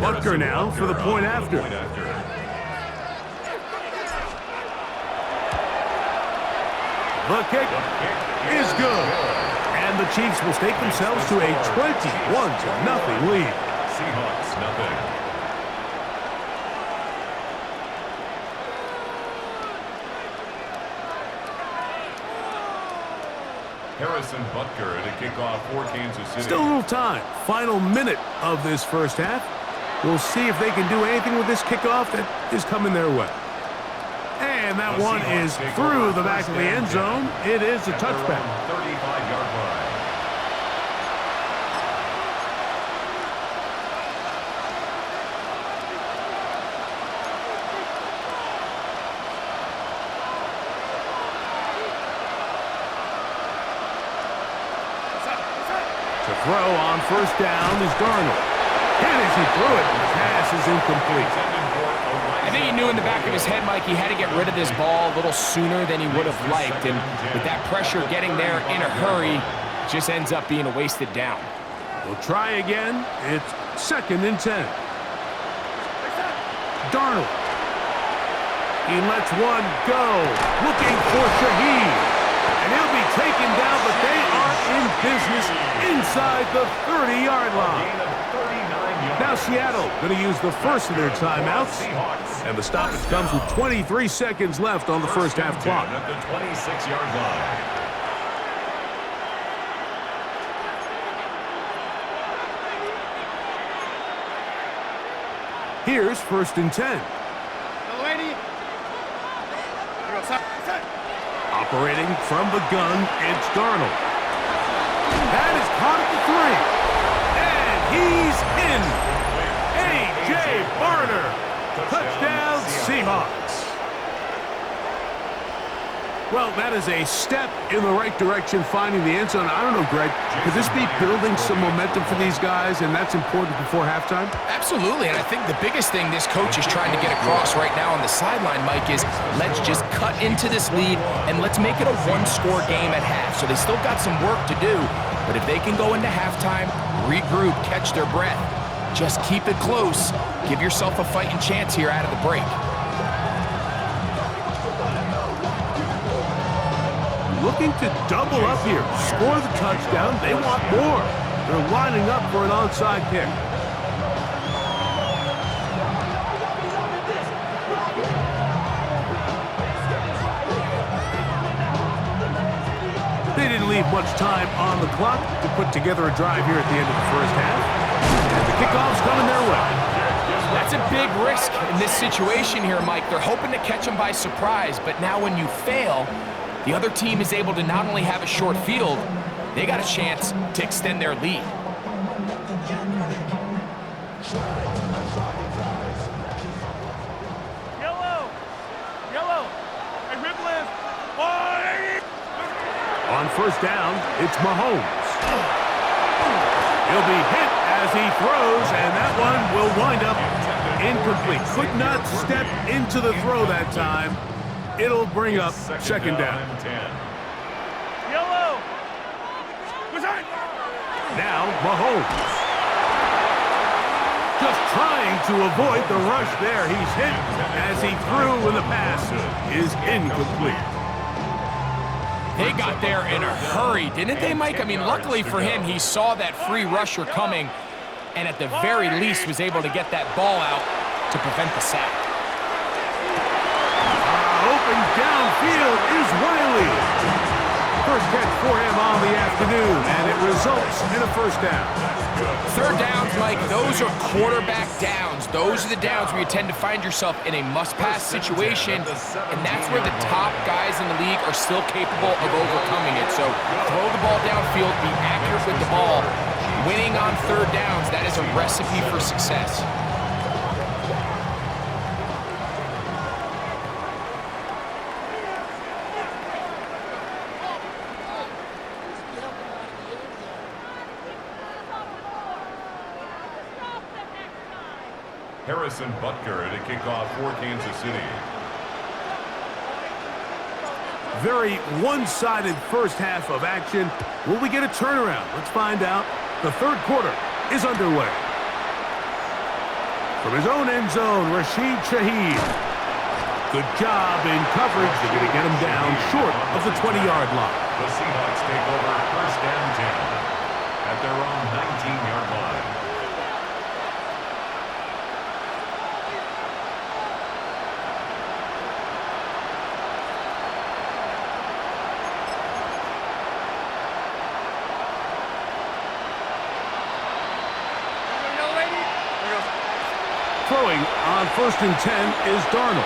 [SPEAKER 11] Butker now for the point after. The kick is good. And the Chiefs will stake themselves to a 21-0 lead.
[SPEAKER 4] Seahawks, nothing. Harrison Butker to kick off for Kansas City.
[SPEAKER 11] Still a little time. Final minute of this first half. We'll see if they can do anything with this kickoff that is coming their way. And that one is through the back of the end zone. It is a touchback.
[SPEAKER 4] 35-yard line.
[SPEAKER 11] To throw on first down is Darnold. And as he threw it, the pass is incomplete.
[SPEAKER 12] I think he knew in the back of his head, Mike, he had to get rid of this ball a little sooner than he would have liked. And with that pressure getting there in a hurry, it just ends up being a wasted down.
[SPEAKER 11] We'll try again. It's 2nd and 10. Darnold. He lets one go. Looking for Shaheed. And he'll be taken down, but they are in business inside the 30-yard line. Now Seattle going to use the first of their timeouts. And the stoppage comes with 23 seconds left on the first half clock.
[SPEAKER 4] At the 26-yard line.
[SPEAKER 11] Here's 1st and 10. Operating from the gun, it's Darnold. That is caught at the 3. And he's in. A.J. Barner. Touchdown, Seahawks. Well, that is a step in the right direction, finding the end zone. I don't know, Greg, could this be building some momentum for these guys, and that's important before halftime?
[SPEAKER 12] Absolutely, and I think the biggest thing this coach is trying to get across right now on the sideline, Mike, is let's just cut into this lead, and let's make it a one-score game at half. So they still got some work to do, but if they can go into halftime, regroup, catch their breath, just keep it close, give yourself a fighting chance here out of the break.
[SPEAKER 11] Looking to double up here, score the touchdown. They want more. They're lining up for an onside kick. They didn't leave much time on the clock to put together a drive here at the end of the first half. And the kickoff's coming their way.
[SPEAKER 12] That's a big risk in this situation here, Mike. They're hoping to catch them by surprise, but now when you fail, the other team is able to not only have a short field, they got a chance to extend their lead.
[SPEAKER 9] Yellow. Hey, Ripley.
[SPEAKER 11] On first down, it's Mahomes. He'll be hit as he throws, and that one will wind up incomplete. Could not step into the throw that time. It'll bring up second down.
[SPEAKER 9] Yellow.
[SPEAKER 11] Now Mahomes. Just trying to avoid the rush there. He's hit as he threw, and the pass is incomplete.
[SPEAKER 12] They got there in a hurry, didn't they, Mike? I mean, luckily for him, he saw that free rusher coming, and at the very least was able to get that ball out to prevent the sack.
[SPEAKER 11] Open downfield is Wiley. First catch for him on the afternoon, and it results in a first down.
[SPEAKER 12] Third downs, Mike, those are quarterback downs. Those are the downs where you tend to find yourself in a must-pass situation, and that's where the top guys in the league are still capable of overcoming it. So throw the ball downfield, be accurate with the ball. Winning on third downs, that is a recipe for success.
[SPEAKER 4] Harrison Butker to kick off for Kansas City.
[SPEAKER 11] Very one-sided first half of action. Will we get a turnaround? Let's find out. The third quarter is underway. From his own end zone, Rashid Shaheed. Good job in coverage. They're going to get him down short of the 20-yard line.
[SPEAKER 4] The Seahawks take over first and 10 at their own 19-yard line.
[SPEAKER 11] Throwing on first and 10 is Darnold.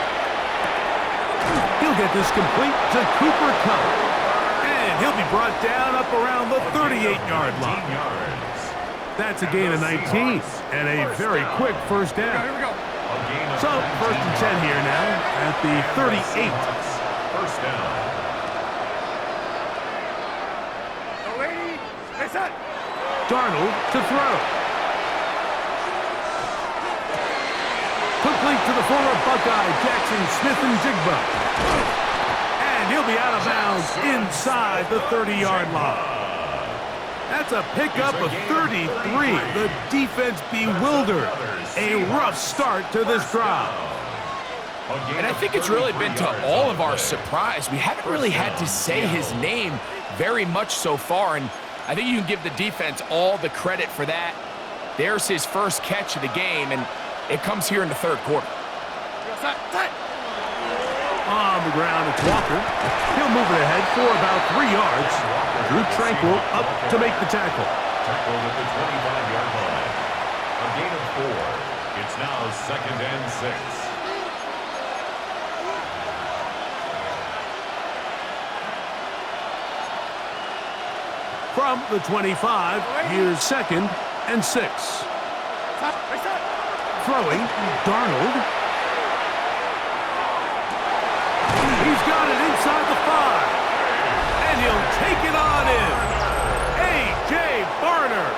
[SPEAKER 11] He'll get this complete to Cooper Kupp. And he'll be brought down up around the 38-yard line. That's a gain of 19 and a very quick first down. So first and 10 here now at the 38.
[SPEAKER 4] First down.
[SPEAKER 11] Darnold to throw. Complete to the former Buckeye, Jackson Smith-Njigba. And he'll be out of bounds inside the 30-yard line. That's a pickup of 33. The defense bewildered. A rough start to this drive.
[SPEAKER 12] And I think it's really been to all of our surprise. We haven't really had to say his name very much so far, and I think you can give the defense all the credit for that. There's his first catch of the game, and it comes here in the third quarter.
[SPEAKER 11] On the ground, it's Walker. He'll move it ahead for about 3 yards. Drew Tranquil up to make the tackle.
[SPEAKER 4] Tackled at the 25-yard line. A gain of 4. It's now second and 6.
[SPEAKER 11] From the 25, here's second and 6. Throwing, Darnold. He's got it inside the 5. And he'll take it on in. A.J. Barner.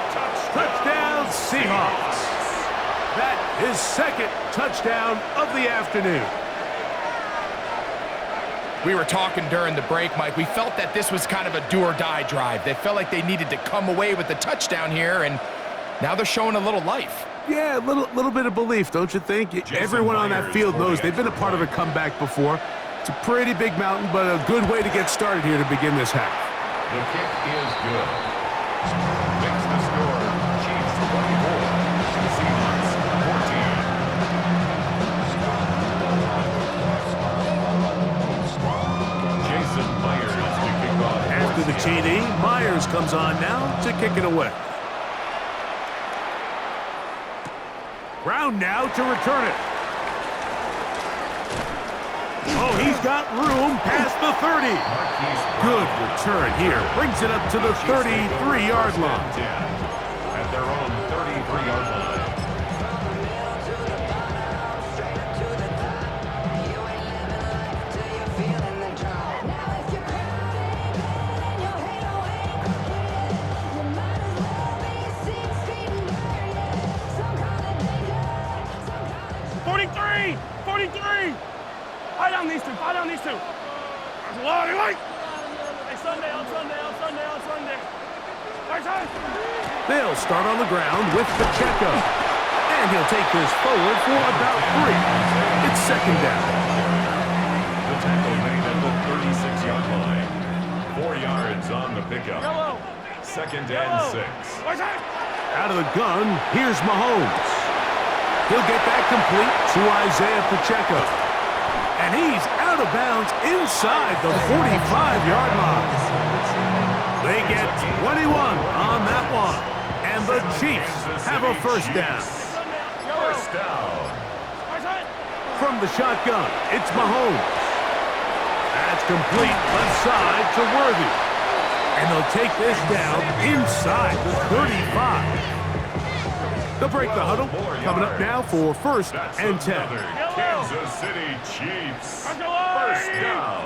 [SPEAKER 11] Touchdown, Seahawks. That is second touchdown of the afternoon.
[SPEAKER 12] We were talking during the break, Mike. We felt that this was kind of a do-or-die drive. They felt like they needed to come away with the touchdown here, and now they're showing a little life.
[SPEAKER 11] Yeah, a little bit of belief, don't you think? Everyone on that field knows they've been a part of a comeback before. It's a pretty big mountain, but a good way to get started here to begin this half.
[SPEAKER 4] The kick is good. Makes the score Chiefs 24, Seahawks 14. Jason Myers to kick off.
[SPEAKER 11] After the TD, Myers comes on now to kick it away. Brown now to return it. Oh, he's got room past the 30. Good return here. Brings it up to the 33-yard line.
[SPEAKER 4] At their own 33-yard line.
[SPEAKER 9] Fight on these two. Fight on these two. There's a lot of light. Hey, Sunday.
[SPEAKER 11] They'll start on the ground with Pacheco. And he'll take this forward for about 3. It's second down.
[SPEAKER 4] The tackle made at the 36-yard line. 4 yards on the pickup. Second and 6.
[SPEAKER 11] Out of the gun, here's Mahomes. He'll get that complete to Isaiah Pacheco. And he's out of bounds inside the 45-yard line. They get 21 on that one. And the Chiefs have a first down.
[SPEAKER 4] First down.
[SPEAKER 11] From the shotgun, it's Mahomes. That's complete left side to Worthy. And they'll take this down inside the 35. They'll break the huddle. Coming up now for first and 10.
[SPEAKER 4] Kansas City Chiefs. First down.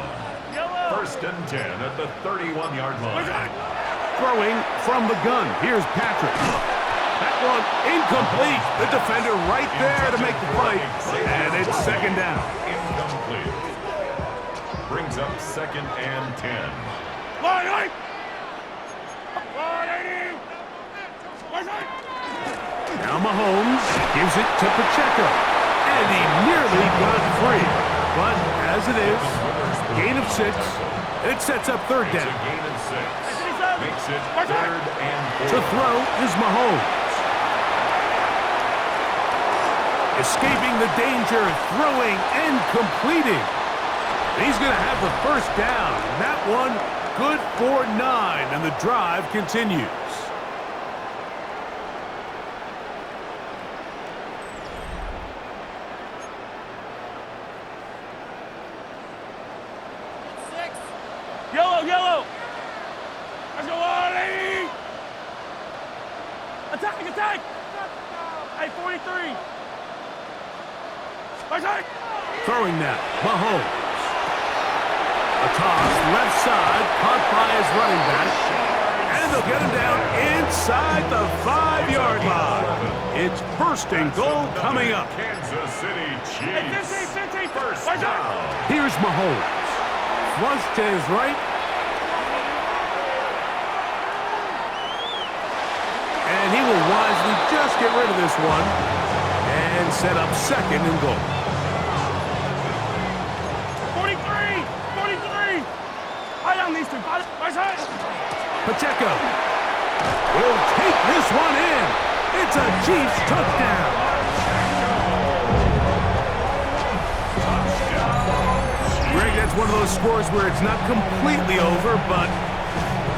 [SPEAKER 4] First and 10 at the 31-yard line.
[SPEAKER 11] Throwing from the gun. Here's Patrick. That one incomplete. The defender right there to make the play. And it's second down.
[SPEAKER 4] Incomplete. Brings up second and 10.
[SPEAKER 11] Now Mahomes gives it to Pacheco. And he nearly got free. But as it is, gain of 6. It sets up third down.
[SPEAKER 4] Gain of 6. Makes it third and 4.
[SPEAKER 11] To throw is Mahomes. Escaping the danger, throwing and completing. He's going to have the first down. And that one good for 9. And the drive continues.
[SPEAKER 9] Yellow. Let's go, Artie. Attack. Hey, 43.
[SPEAKER 11] Throwing now, Mahomes. A toss left side, caught by his running back. And they'll get him down inside the 5-yard line. It's first and goal coming up.
[SPEAKER 4] Kansas City Chiefs. 15. First down.
[SPEAKER 11] Here's Mahomes. Flush to his right. And he will wisely just get rid of this one and set up second and goal.
[SPEAKER 9] 43. High on these two.
[SPEAKER 11] Pacheco will take this one in. It's a Chiefs touchdown. Greg, that's one of those scores where it's not completely over, but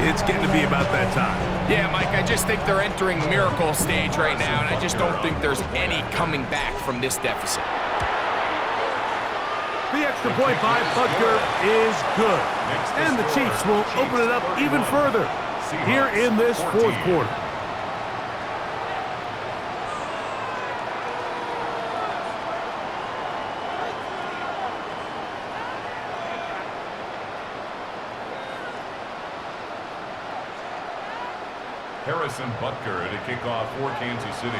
[SPEAKER 11] it's getting to be about that time.
[SPEAKER 12] Yeah, Mike, I just think they're entering miracle stage right now, and I just don't think there's any coming back from this deficit.
[SPEAKER 11] The extra point by Butker is good. And the Chiefs will open it up even further here in this fourth quarter.
[SPEAKER 4] Harrison Butker to kick off for Kansas City.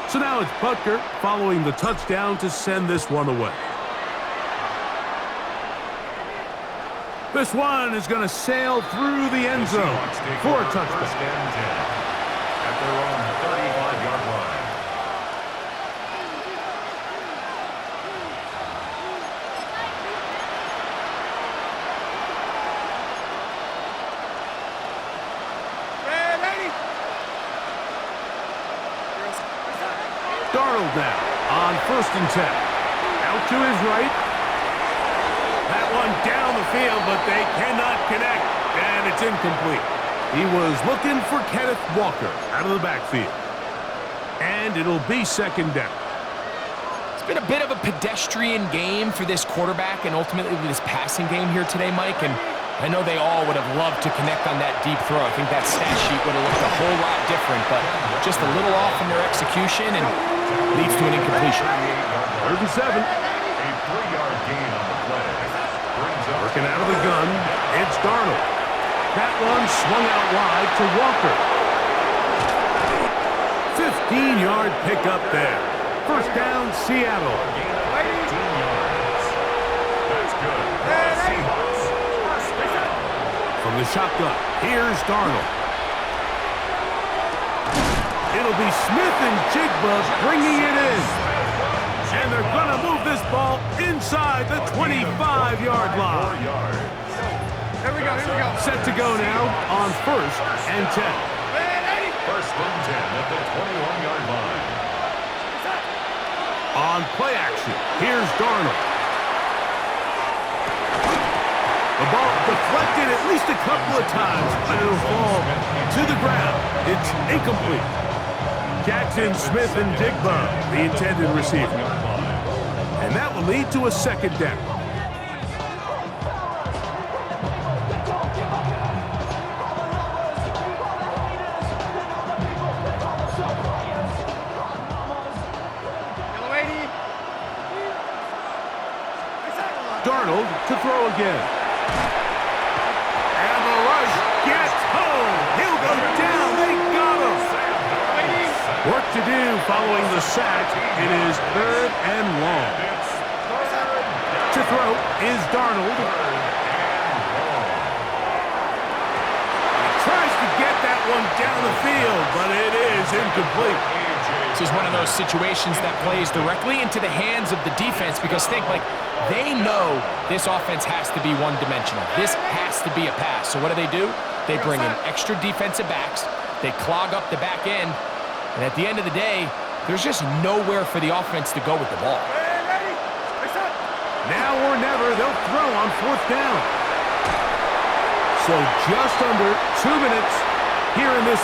[SPEAKER 11] So now it's Butker following the touchdown to send this one away. This one is going to sail through the end zone for a touchdown.
[SPEAKER 4] First and 10 at their own 35-yard line.
[SPEAKER 11] Darnold now on 1st and 10. Out to his right. That one down the field, but they cannot connect, and it's incomplete. He was looking for Kenneth Walker out of the backfield. And it'll be 2nd down.
[SPEAKER 12] It's been a bit of a pedestrian game for this quarterback and ultimately this passing game here today, Mike. And I know they all would have loved to connect on that deep throw. I think that stat sheet would have looked a whole lot different, but just a little off in their execution and leads to an incompletion.
[SPEAKER 11] 3rd and 7.
[SPEAKER 4] A 3-yard gain on the play.
[SPEAKER 11] Working out of the gun, it's Darnold. That one swung out wide to Walker. 15-yard pickup there. 1st down, Seattle.
[SPEAKER 4] 15 yards. That's good. Seahawks. First down.
[SPEAKER 11] From the shotgun, here's Darnold. It'll be Smith and Jigba bringing it in. And they're going to move this ball inside the 25-yard line.
[SPEAKER 3] Here we go.
[SPEAKER 11] Set to go now on 1st and 10.
[SPEAKER 4] First and 10 at the 21-yard line.
[SPEAKER 11] On play action, here's Darnold. The ball deflected at least a couple of times, but it'll fall to the ground. It's incomplete. Jackson, Smith, and Jigba, the intended receiver. And that will lead to a 2nd down. Darnold to throw again. And the rush gets home. He'll go down. They got him. Work to do following the sack. It is 3rd and long. To throw is Darnold. He tries to get that one down the field, but it is incomplete.
[SPEAKER 12] This is one of those situations that plays directly into the hands of the defense because think, like, they know this offense has to be one-dimensional. This has to be a pass. So what do? They bring in extra defensive backs. They clog up the back end. And at the end of the day, there's just nowhere for the offense to go with the ball.
[SPEAKER 11] Now or never, they'll throw on 4th down. So just under 2 minutes here in this